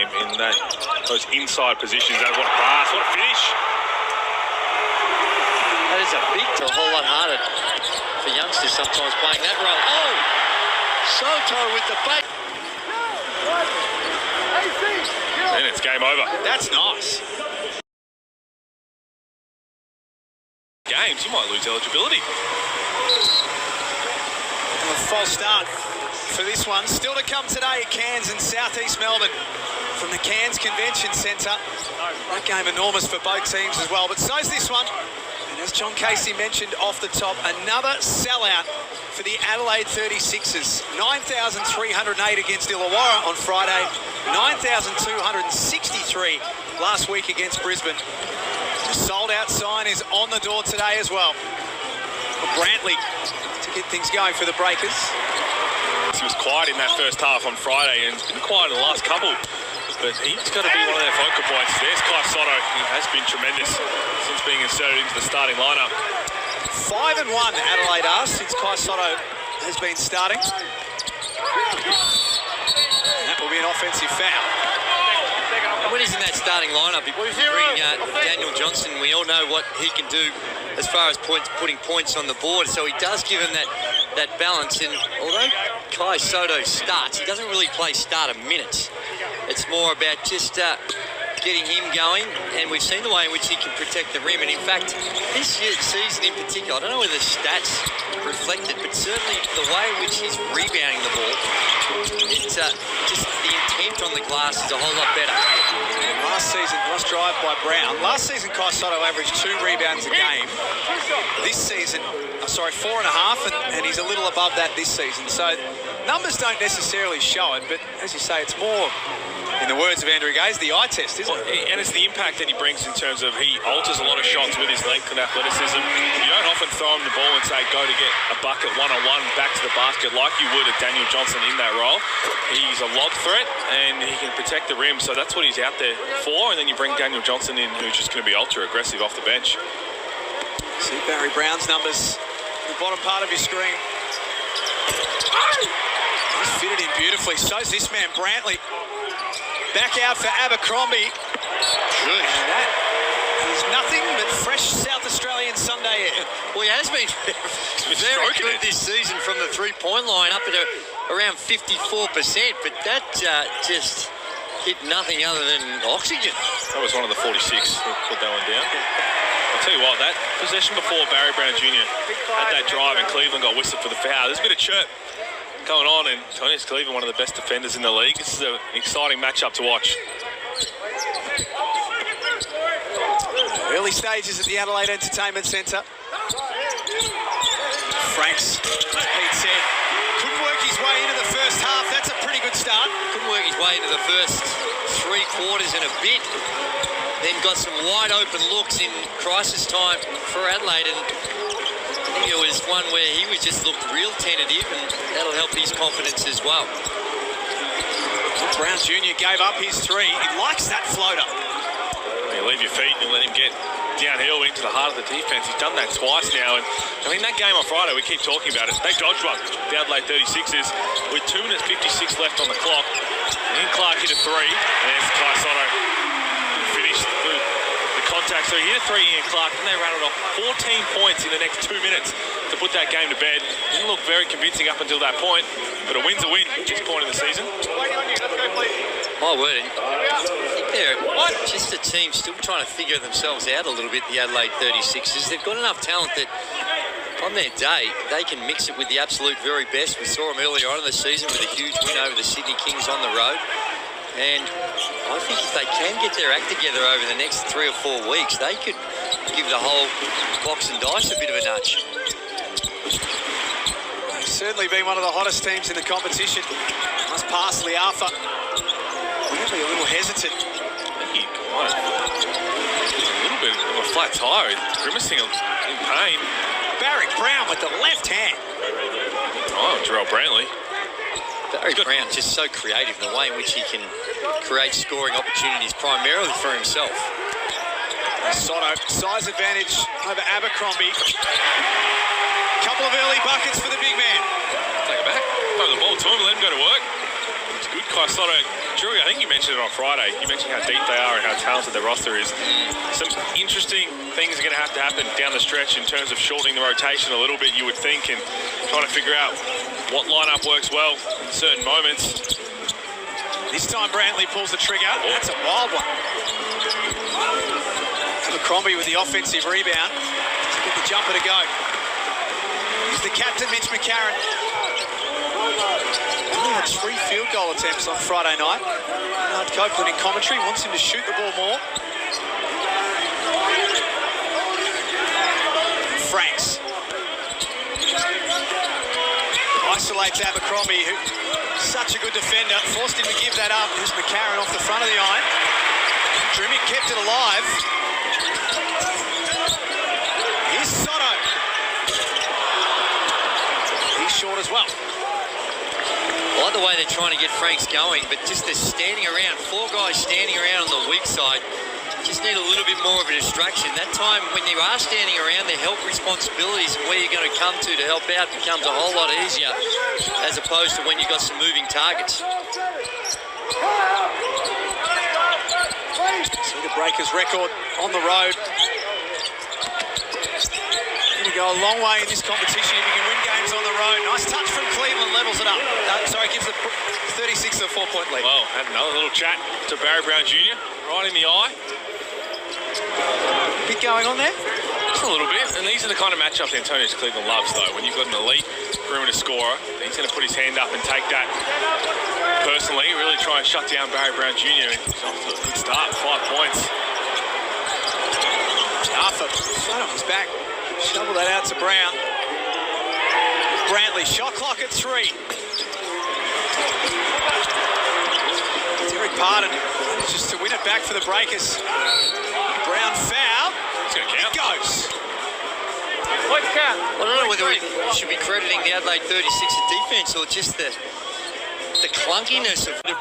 team in those inside positions. What a pass, what a finish. That is a big, a whole lot harder for youngsters sometimes playing that role. Oh! Soto with the bait. And it's game over. That's nice. Games, you might lose eligibility. A false start for this one. Still to come today at Cairns in southeast Melbourne from the Cairns Convention Centre. That game enormous for both teams as well, but so's this one. And as John Casey mentioned off the top, another sellout for the Adelaide 36ers. 9,308 against Illawarra on Friday. 9,263 last week against Brisbane. The sold-out sign is on the door today as well. Brantley to get things going for the Breakers. He was quiet in that first half on Friday and been quiet in the last couple. But he's got to be one of their focal points. There's Kai Soto, who has been tremendous since being inserted into the starting lineup. 5-1 Adelaide are since Kai Soto has been starting. And that will be an offensive foul. When he's in that starting lineup, you bring Daniel Johnson. We all know what he can do as far as putting points on the board. So he does give him that balance. And although Kai Soto starts, he doesn't really play starter minutes. It's more about just getting him going. And we've seen the way in which he can protect the rim. And in fact, this season in particular, I don't know whether the stats reflect it, but certainly the way in which he's rebounding the ball, it's just the intent on the glass is a whole lot better. Last season, nice drive by Brown. Last season, Kai Soto averaged 2 rebounds a game. This season, 4.5, and he's a little above that this season. So numbers don't necessarily show it, but as you say, it's more, in the words of Andrew Gaze, the eye test, isn't it? And it's the impact that he brings in terms of he alters a lot of shots with his length and athleticism. You don't often throw him the ball and say, go to get a bucket one-on-one back to the basket like you would at Daniel Johnson in that role. He's a lob threat and he can protect the rim, so that's what he's out there for. And then you bring Daniel Johnson in, who's just going to be ultra-aggressive off the bench. See Barry Brown's numbers in the bottom part of your screen. He's fitted in beautifully. So's this man, Brantley. Back out for Abercrombie. Good. And that is nothing but fresh South Australian Sunday air. Well, he has been very good this season from the three-point line up at around 54%, but that just hit nothing other than oxygen. That was one of the 46 who put that one down. I'll tell you what, that possession before Barry Brown Jr. had that drive and Cleveland got whistled for the foul. There's a bit of chirp going on, and Tony's Cleveland, one of the best defenders in the league. This is an exciting matchup to watch. Early stages at the Adelaide Entertainment Centre. Franks, as Pete said, couldn't work his way into the first half. That's a pretty good start. Couldn't work his way into the first 3 quarters and a bit. Then got some wide open looks in crisis time for Adelaide, and I think it was one where he was just looked real tentative, and that'll help his confidence as well. Brown Jr. gave up his 3. He likes that floater. You leave your feet and let him get downhill into the heart of the defence. He's done that twice now, and I mean that game on Friday, we keep talking about it. They dodged one, the Adelaide 36ers, with 2 minutes 56 left on the clock. And Clark hit a 3, and there's Kai Soto finished the contact. So he hit a 3 in Clark, and they rattled off 14 points in the next 2 minutes to put that game to bed. Didn't look very convincing up until that point, but a win's a win at this point in the season. My word, I think they're just a team still trying to figure themselves out a little bit, the Adelaide 36ers. They've got enough talent that on their day, they can mix it with the absolute very best. We saw them earlier on in the season with a huge win over the Sydney Kings on the road. And I think if they can get their act together over the next 3 or 4 weeks, they could give the whole box and dice a bit of a nudge. They've certainly been one of the hottest teams in the competition. Must pass Liafa. Weirdly a little hesitant. He got a little bit of a flat tire, grimacing in pain. Barry Brown with the left hand. Oh, Jarrell Brantley. Barry Brown just so creative in the way in which he can create scoring opportunities primarily for himself. Soto, size advantage over Abercrombie. Couple of early buckets for the big man. Take it back. Throw the ball to him, let him go to work. good, Kai Slaughter. Drew, I think you mentioned it on Friday. You mentioned how deep they are and how talented their roster is. Some interesting things are going to happen down the stretch in terms of shortening the rotation a little bit, you would think, and trying to figure out what lineup works well in certain moments. This time Brantley pulls the trigger. That's a wild one. Abercrombie with the offensive rebound to get the jumper to go. He's the captain, Mitch McCarron. He had 3 field goal attempts on Friday night. Bernard Copeland in commentary wants him to shoot the ball more. Franks isolates Abercrombie, who such a good defender, forced him to give that up. Here's McCarron off the front of the iron. Drimmick kept it alive. Here's Soto. He's short as well. I like the way they're trying to get Franks going, but just they're standing around, 4 guys standing around on the weak side. Just need a little bit more of a distraction. That time when you are standing around, the help responsibilities and where you're going to come to help out becomes a whole lot easier as opposed to when you've got some moving targets. See the Breakers record on the road. Going to go a long way in this competition if you can win games on the road. Nice touch from Cleveland, levels it up. Gives the 36 a 4-point lead. Well, had another little chat to Barry Brown Jr. right in the eye. Bit going on there? Just a little bit. And these are the kind of matchups Antonio Cleveland loves, though. When you've got an elite perimeter scorer, he's going to put his hand up and take that personally, really try and shut down Barry Brown Jr. He's off to a good start, 5 points. Arthur, flat on his back. Shovel that out to Brown. Brantley, shot clock at 3. Derek Pardon just to win it back for the Breakers. Brown foul. It's going to count. It goes. I don't know whether we should be crediting the Adelaide 36 of defence or just the clunkiness of the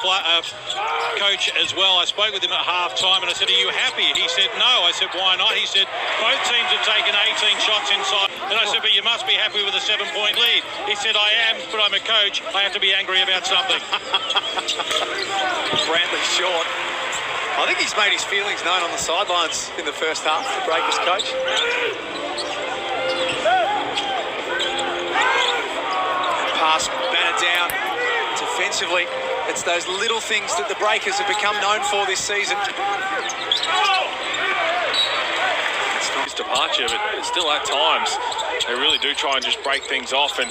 coach as well. I spoke with him at half-time and I said, are you happy? He said, no. I said, why not? He said, both teams have taken 18 shots inside. And I said, but you must be happy with a 7-point lead. He said, I am, but I'm a coach. I have to be angry about something. Brantley short. I think he's made his feelings known on the sidelines in the first half, the Breakers coach. Pass batted down defensively. It's those little things that the Breakers have become known for this season. It's not his departure, but still at times they really do try and just break things off, and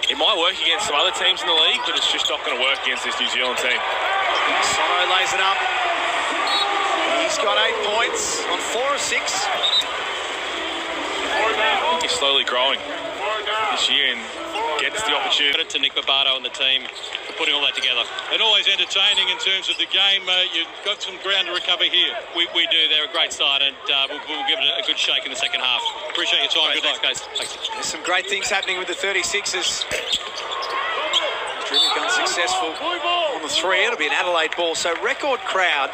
it might work against some other teams in the league, but it's just not going to work against this New Zealand team. Sono lays it up. He's got 8 points on 4 of 6. He's slowly growing this year and gets the opportunity. Credit to Nick Barbato and the team for putting all that together. And always entertaining in terms of the game. You've got some ground to recover here. We do. They're a great side, and we'll give it a good shake in the second half. Appreciate your time. Good luck, guys. Thanks. There's some great things happening with the 36ers. Drimmick unsuccessful on the 3. It'll be an Adelaide ball. So record crowd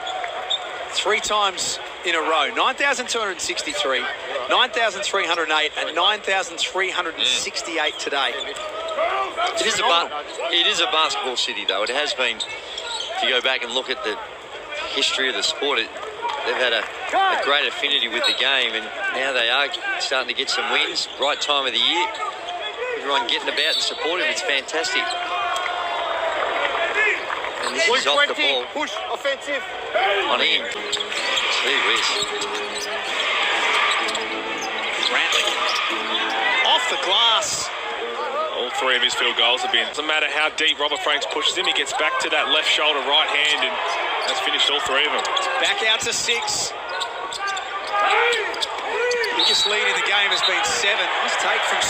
3 times in a row. 9,263, 9,308 and 9,368 today. It is a basketball city, though. It has been. If you go back and look at the history of the sport, they've had a great affinity with the game, and now they are starting to get some wins. Right time of the year. Everyone getting about and supporting. It's fantastic. And this is off the ball. Push, offensive. On in. Gee whiz. Brantley. Off the glass. All 3 of his field goals have been. Doesn't matter how deep Robert Franks pushes him, he gets back to that left shoulder, right hand, and has finished all 3 of them. Back out to 6. Biggest lead in the game has been 7. Nice take from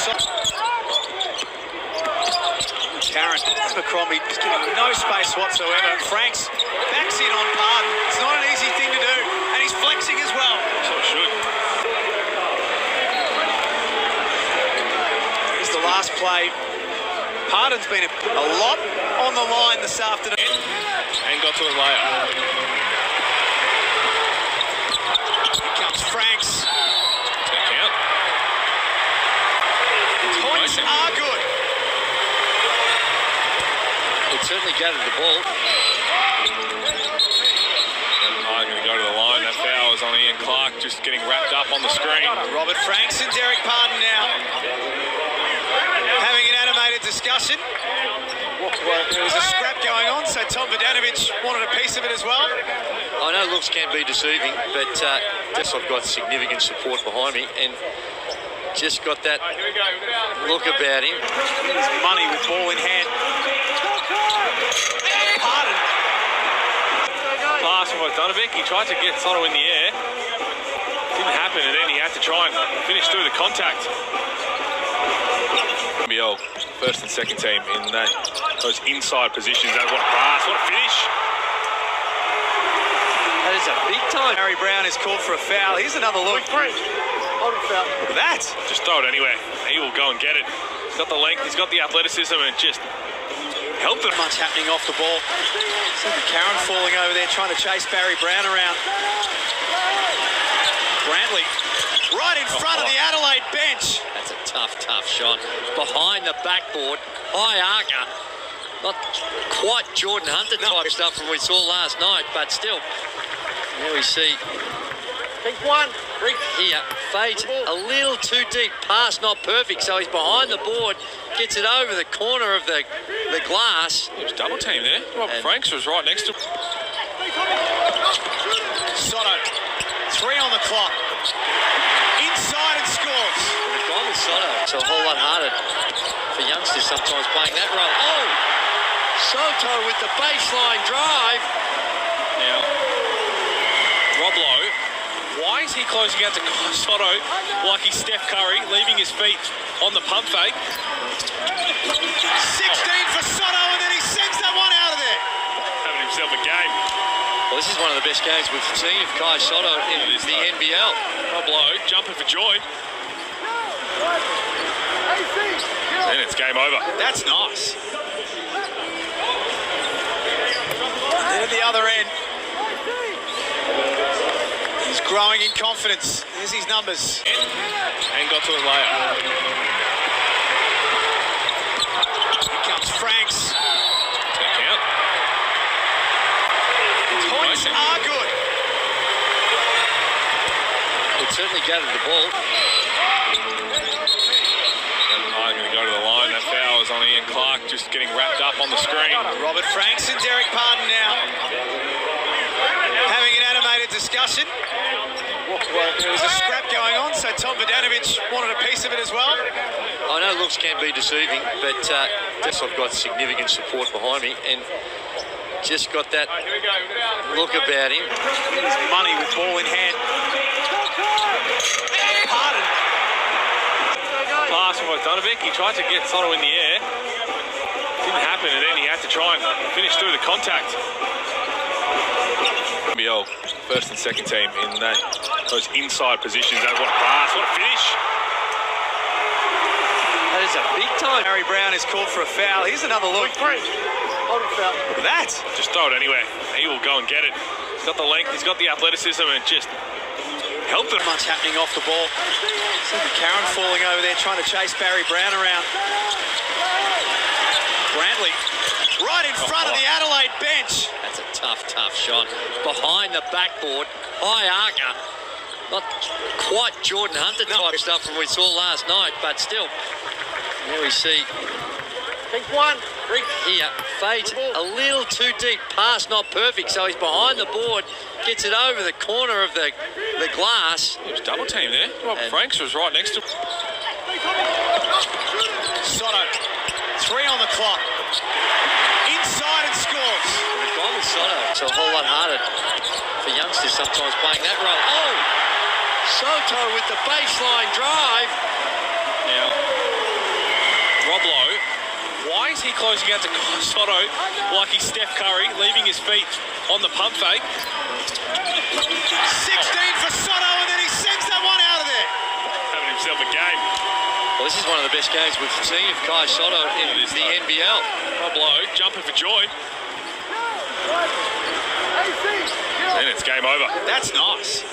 Karen. Abercrombie just giving no space whatsoever. Franks backs in on Pardon. It's not an easy thing to do, and he's flexing as well. So it should. Here's the last play. Pardon's been a lot on the line this afternoon. And got to a layup. Here comes Franks. Count. Points are good. It's certainly gathered the ball. I'm going to go to the line. That foul is on Ian Clark, just getting wrapped up on the screen. Robert Franks and Derek Pardon now having an animated discussion. There was a scrap going on, so Tom Vodanovic wanted a piece of it as well. I know looks can be deceiving, but just I've got significant support behind me and just got that look about him. There's money with ball in hand. Pardon. Pass from Vodanovic. He tried to get Soto in the air. Didn't happen, and then he had to try and finish through the contact. NBL, first and second team in those inside positions. What a pass, what a finish. That is a big time. Harry Brown is called for a foul. Here's another look. Look at that. Just throw it anywhere. He will go and get it. He's got the length, he's got the athleticism, and just helped him. Much happening off the ball. See Karen falling over there trying to chase Barry Brown around. Brantley right in front of the Adelaide bench. That's a tough shot. Behind the backboard, high archer. Not quite Jordan Hunter type stuff from we saw last night, but still. There we see. Big one. Here, fades a little too deep. Pass not perfect, so he's behind the board. Gets it over the corner of the glass. It was double team there. Robert Franks was right next to him. Soto, 3 on the clock. Inside and scores. We've gone with Soto. It's a whole lot harder for youngsters sometimes playing that role. Oh! Soto with the baseline drive. Now, Rob Lowe, why is he closing out to Soto like he's Steph Curry, leaving his feet on the pump fake? 16 for Soto, and then he sends that one out of there. Having himself a game. Well, this is one of the best games we've seen of Kai Soto in the NBL. Rob Lowe jumping for joy. And it's game over. That's nice. And at the other end, he's growing in confidence. Here's his numbers. And got to it later. Here comes Franks. Count. Points are good. It certainly gathered the ball. I'm going to go to the line. That foul is on Ian Clark, just getting wrapped up on the screen. Robert Franks and Derek Pardon now having an animated discussion. There was a scrap going on, so Tom Vodanovic wanted a piece of it as well. I know looks can be deceiving, but just I've got significant support behind me and just got that look about him. There's money with ball in hand. Pardon. Pass from Vodanovic. He tried to get Soto in the air. Didn't happen, and then he had to try and finish through the contact. NBL, first and second team in those inside positions. What a pass, what a finish. That is a big time. Harry Brown is called for a foul. Here's another look. Look at that. Just throw it anywhere. He will go and get it. He's got the length, he's got the athleticism, and just helped him. Much happening off the ball. See Karen falling over there trying to chase Barry Brown around. Brantley right in front of the Adelaide bench. That's a tough shot. Behind the backboard, high archer. Not quite Jordan Hunter type stuff from we saw last night, but still. There we see. Big one. Here, fades a little too deep. Pass not perfect, so he's behind the board. Gets it over the corner of the glass. It was double team there. Robert Franks was right next to him. Soto, 3 on the clock. Inside and scores. We've gone with Soto. It's a whole lot harder for youngsters sometimes playing that role. Oh! Soto with the baseline drive. Now, Rob Lowe, why is he closing out to Soto like he's Steph Curry, leaving his feet on the pump fake? 16 for Soto, and then he sends that one out of there. Having himself a game. Well, this is one of the best games we've seen of Kai Soto in the NBL. Rob Lowe jumping for joy. And it's game over. That's nice.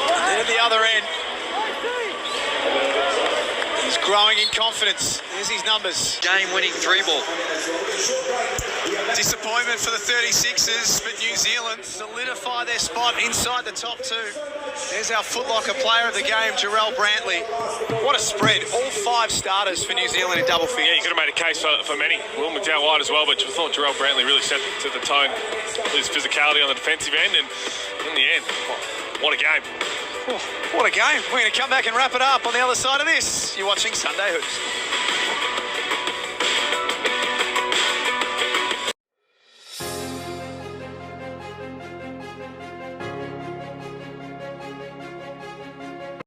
And at the other end, he's growing in confidence. Here's his numbers. Game-winning 3-ball. Disappointment for the 36ers, but New Zealand solidify their spot inside the top two. There's our Footlocker player of the game, Jarrell Brantley. What a spread. All 5 starters for New Zealand in double figures. Yeah, you could have made a case for many. Will McDowell White as well, but I thought Jarrell Brantley really set the tone. His physicality on the defensive end, and in the end, what a game. What a game. We're going to come back and wrap it up on the other side of this. You're watching Sunday Hoops.